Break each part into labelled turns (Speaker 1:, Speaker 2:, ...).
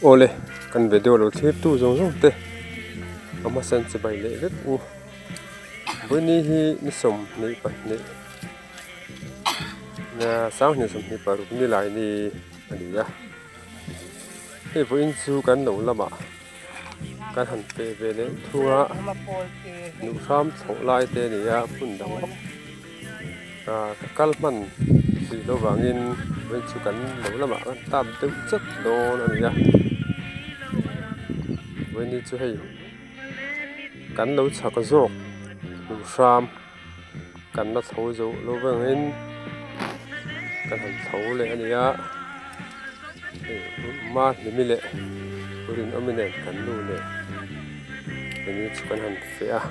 Speaker 1: Ole kan video lo thip tu zong zong te ama san se bai le vet u buni hi ni som ni pa ni na sang ni som ni pa ru ni lai ni ani ya he vo in chu kan lo lama kan han pe ve le thua nu sam chho lai te ni ya phun dang kal man si lo wangin ven chu kan lo lama kan tam te chat don ani ya ven ni chu hei kan lo chak zok nu sam kan na tho zo lo wangin kan han tho le ani ya ma ni mi le urin amine kan lu le ven ni chu kan han fe a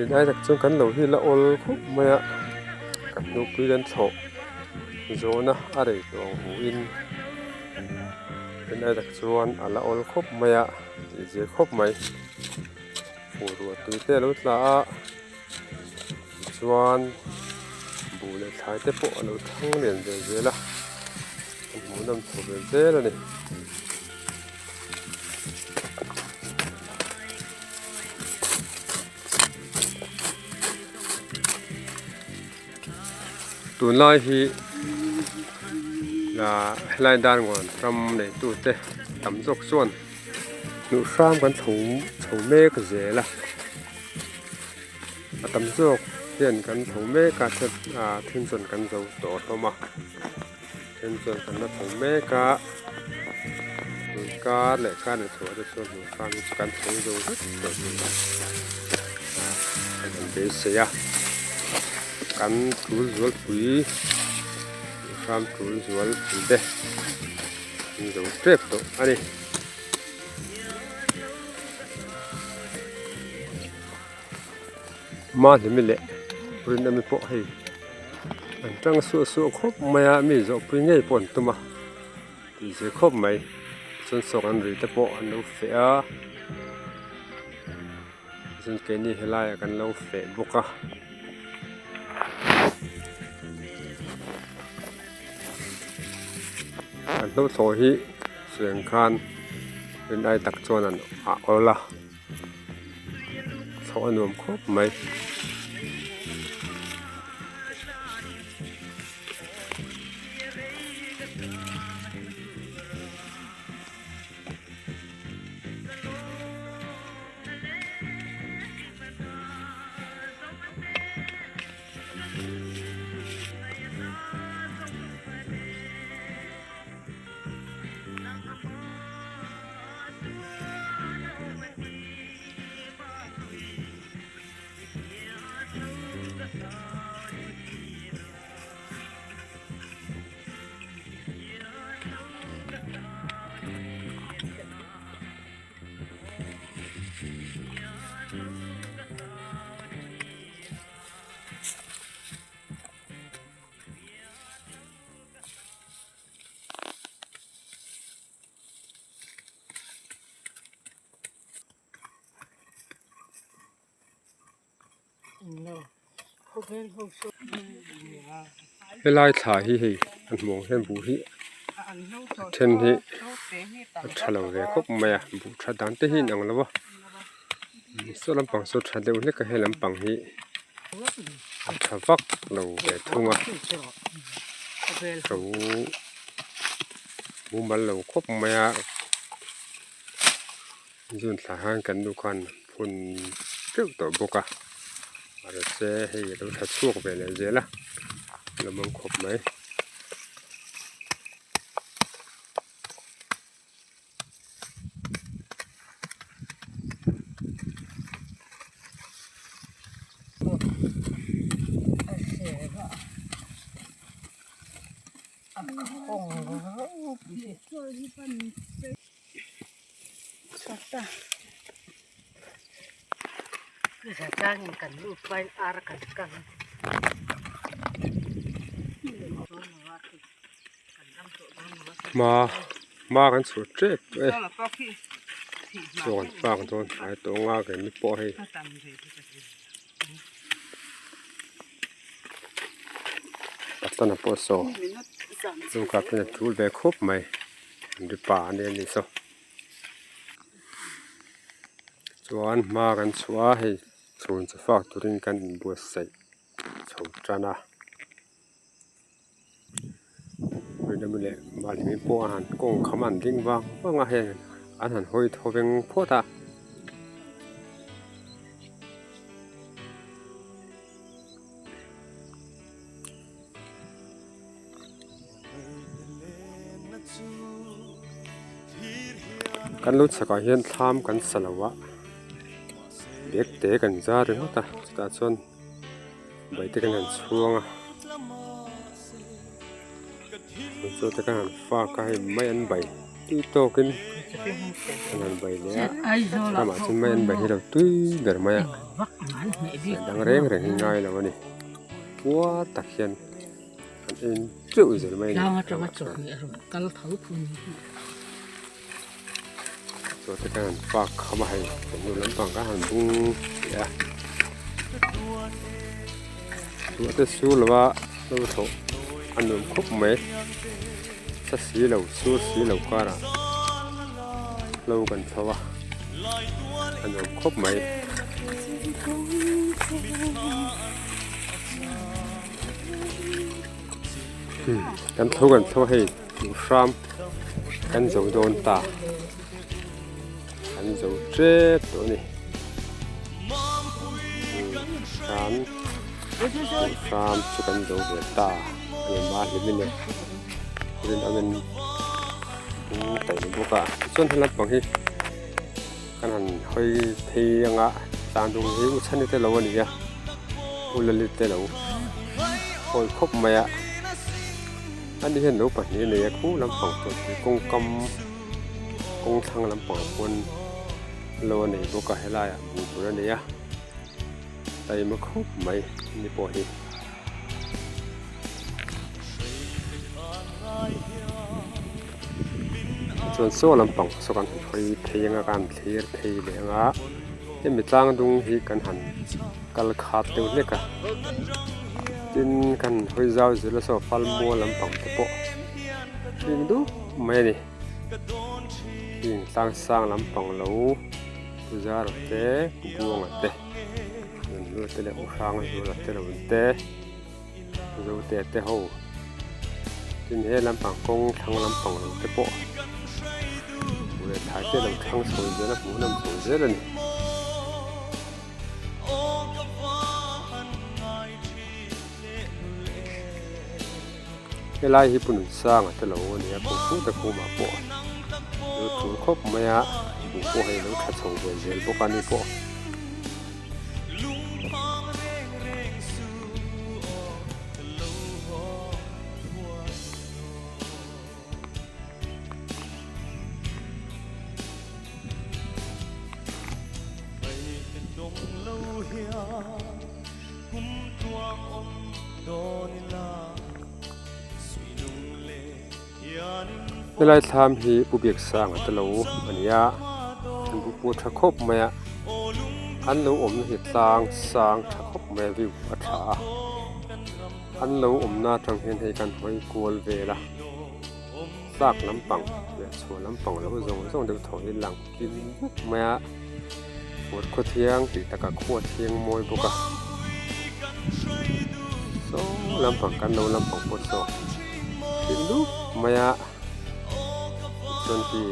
Speaker 1: in ai tak chung kan lo hi la ol khup maya kan nu pui dan tho zona are dong hu in in ai tak chuan ala ol khup maya ti je khup mai fu ru tu te lo tla a chuan bu le thai te po lo thang len ve ve la mu nam tho ve ve la ni tun lai hi là lai dan ngon ram nei tu te tam jok chuan nu sam kan chho me ka je la tam jok hian kan chho me ka chet thin chon kan zo to thoma thin chon kan na chho me ka tu ka le tho de chuan nu sam kan chho zo to kan be se ya kan tu zual pui sam tu zual pui de ni zo trep to ani ma de mi le prin na mi po hei an tang su khop maya mi zo pui ngei pon tuma ti je khop mai chon sok an ri te po an lo fe a jin ke ni helai kan lo fe boka an lo tho hi siang khan in ai tak chuan an a ola tho anuam khop mai helai tha hi hei an mong hem bu hi then hi thalo ve khop maya bu tha dan te hi nang lawa so lam pang so tha de le ka helam pang hi tha vak lo ve thunga so bu mal lo khop maya jun thla han kan du khan phun teu to boka ara se hei lo tha chuak ve le je la lamang khop mai
Speaker 2: Jangan kan lupa arah kan
Speaker 1: ma kan su trep e chuan pang ton ai to nga ke mi po hei patana po so chu ka pe thul ve khop mai điป่าเนี่ยนี่ซะชวนมากันชัวให้ชวนจะฝากตัวริงกันบัวใส่ชมจานะเรื่องนี้เลยบาลีมีพวกอาหารกงขมันดิ้งบ้างว่าไงอาหารหอยทอเป็นพวกท่ากันรู้สึกเห็นทำกันสลัวเด็กเตะกันจ้าเรื่องต่างแต่ส่วนใบเตะกันช่วงส่วนเตะกันฟ้าก็ให้ไม่อันใบที่โตขึ้นอันใบเนี่ยถ้ามาซึ่งไม่อันใบให้เราตุ้ยเดี๋ยวมาดังเร่งง่ายแล้ววันนี้วัวตะเคียนอันเองจุ๋ยจะไม่ได้ส่วนเตะกันฟ้าเข้ามาให้เป็นดูลำต่างก็หันบุ้งเนี่ยตัวจะสู้หรือว่าเราโถอันนู้นครบไหมถ้าสีเราสู้สีเราก็ระเรากันเถอะวะอันนู้นครบไหมกันเท่าให้ดูฟรามกันจะโดนตากันจะเจ็บตัวนี้ฟรามสุกันจะเวตาอันนี้มาเห็นไหมเรื่องอันนี้แต่ในบุกอะส่วนที่รับบางทีกันหันหอยเทียงอะตามตรงนี้อุชันนี่แต่ละวันนี้อะอุลลิแต่ละโอ้ยครบไหมอะอันนี้เห็นรูปแบบนี้เลยคู่ลำปางตัวที่กงกำกงทางลำปางคนโลนี่บุกให้ไล่อะบุกนั่นเนี่ยแต่มาครบไหมนี่ปอยส่วนโซ่ลำปางสกันหอยเทียงอาการเทียเลยอ่ะที่มีจ้างดุงที่กันหันกัลขาดเดียวเนี่ยกันจินกันหอยเจ้าจะละสอบฟัลมัวลำปางตะโปยิงดูไม่นี่ยิงสร้างลำปางแล้วกุจาร์เตะกูงเตะดูเตะเลยอุช่างดูเตะเลยเตะดูเตะหูจินเฮลำปางกงทางลำปางตะโปถ่ายเตะเราทั้งสองเดือนแล้วผมนำสองเดือนเลยเวลาที่ปุ่นสร้างแต่เราเนี่ยผมพูดแต่ผมมาปอเราถูกครบไหมฮะผมพูดให้เราขัดส่งเดือนพวกนี้ปอเวลาทำที่ผู้เบียกสร้างแต่เราอันนี้อันผู้ปวดทะคบไหมอ่ะอันเราเหตุสร้างทะคบไหมวิวอัฐาอันเราหน้าจังเห็นให้กันหอยกวลเวลาซากลำปังเนี่ยส่วนลำปังเราก็ส่งเดี๋ยวถอยหลังกินไหมอ่ะปวดข้อเทียงติดตะกะข้อเทียงมวยปกะส่งลำปังกันเราลำปังปวดศอกกินดูไหมอ่ะส่วนที่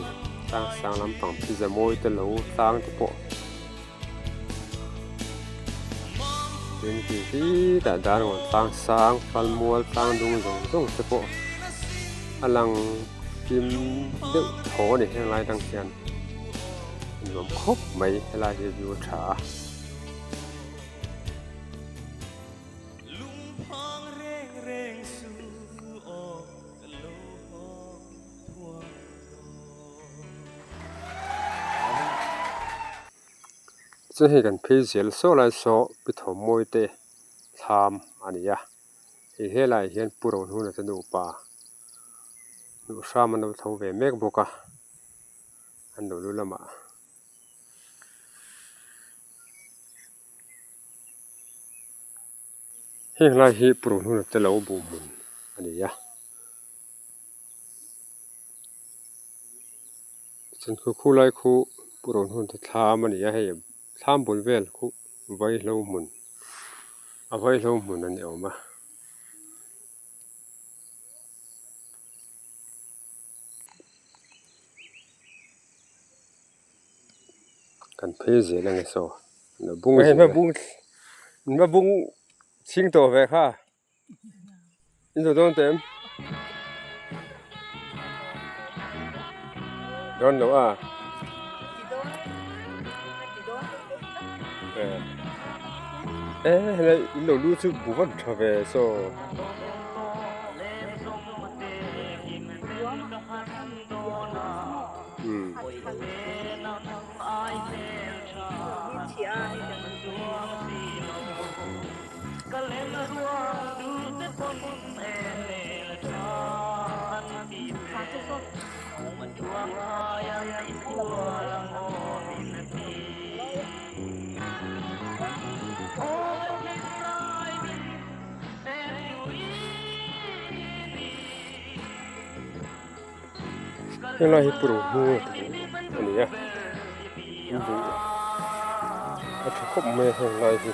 Speaker 1: สร้างลำปังที่จะมวยแต่เราสร้างที่ปะเป็นที่แต่ด้านของสร้างฟัลมัวสร้างดุงส่งที่ปะอลังพิมเดือดโถนี่ให้ลายดังเชียนรวมครบไหมให้ลายเยียวชาจะให้กันพิเศษโซลายโซปิถมมวยเตะทำอันนี้อะให้ลายเห็นปุโรนุนจะดูป่าดูชามันดูทำเวเมกบุกะอันดูลุละมาให้ลายให้ปุโรนุนจะเล่าบุมุนอันนี้อะ ฉันคือคู่ไล่คู่ปุโรนหุ่นที่ท้ามันนี่ให้ท้ามบนเวลคู่ไว้ลงหมุนเอาไว้ลงหมุนนั่นเองมากันเพจอะไรเงี้ยโซ่แล้วบุ้งเห็นไหมบุ้งมันบุ้งชิงตัวไปค่ะอินโดนเต็มโดนหรือว่าแล้วเรารู้สึกบุบชอบไปโซ่ยังไงปลุกหัวอันนี้อ่ะมันดูถ้าทุกคนไม่เห็นอะไรสิ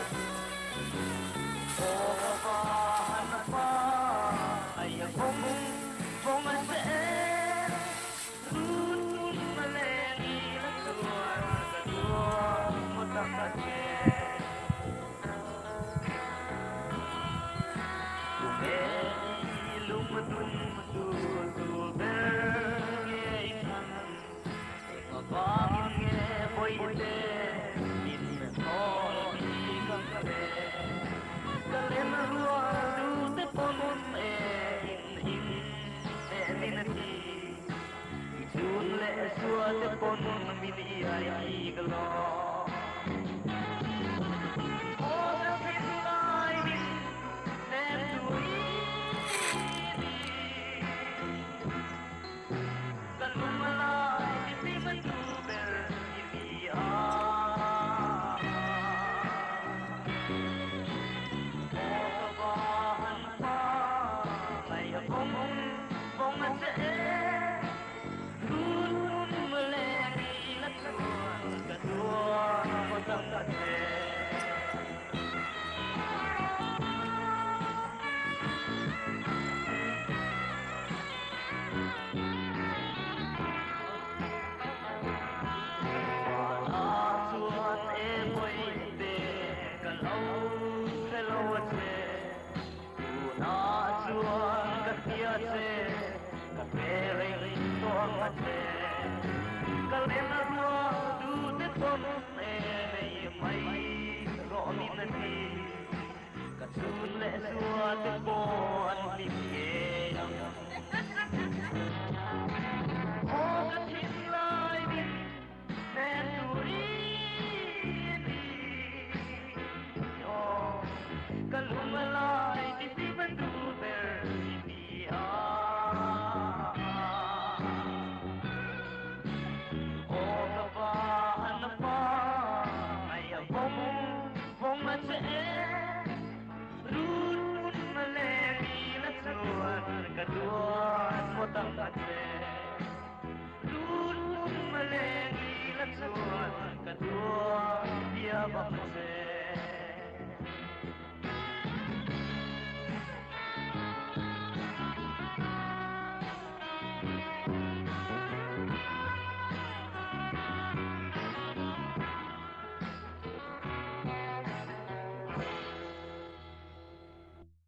Speaker 3: Kedua dia bangsa